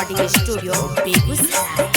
Recording studio Begusarai.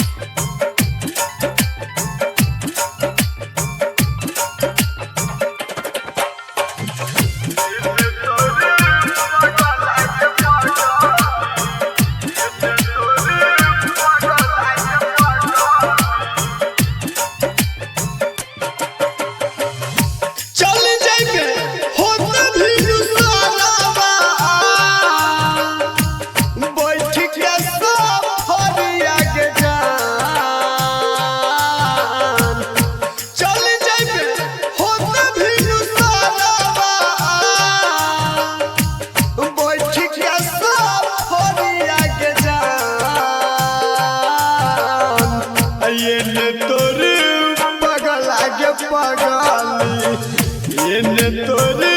तोरे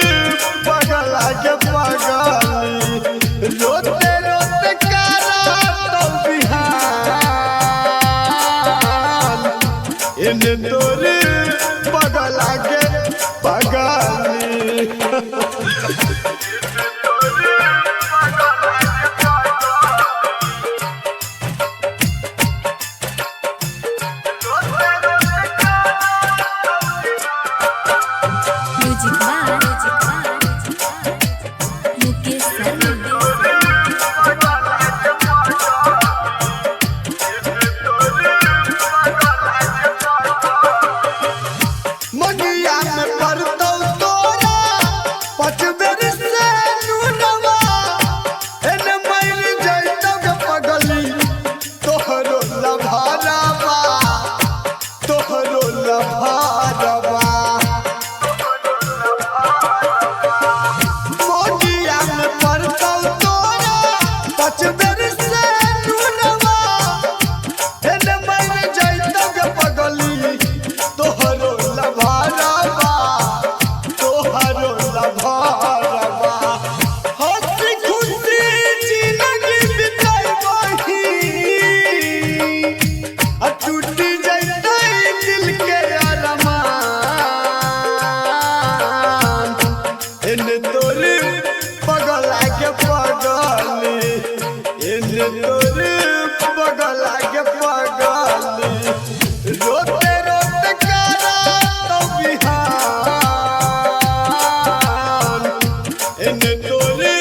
पगला के पगली रोते रोते करा तो बिहान इन्हें तोरे पगला के पगली रोते रोते करा तो बिहान इन्हें तोरे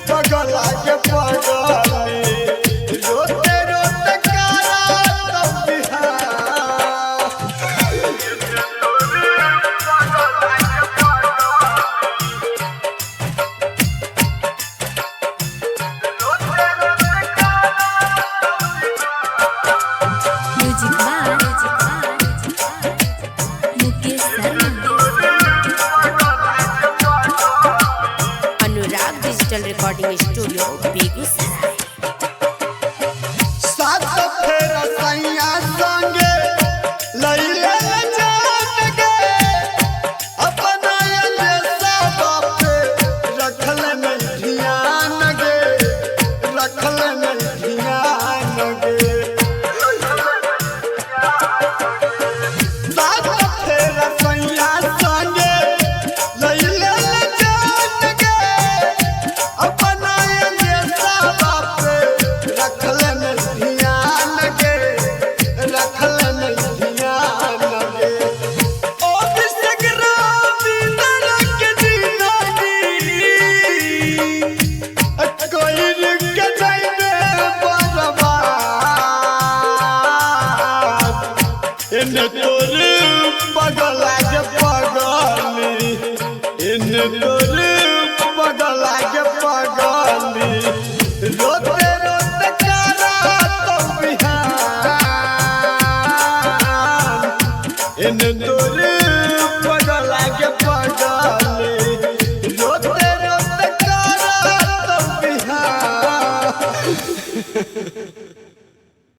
पगला के पगली रोते रोते करा तो डिजिटल रिकॉर्डिंग स्टूडियो बेगूसराय। सात फेरा सैया संगे लइले जान गे अपना देशा बाप रखल नहीं ध्यान गे रखल नहीं ध्यान गे सात फेरा सैया संगे लइले इन्हें तोरे पगला के पगली इन्हें तोरे पगला के पगली रोते रोते करा तो बिहान इन्हें तोरे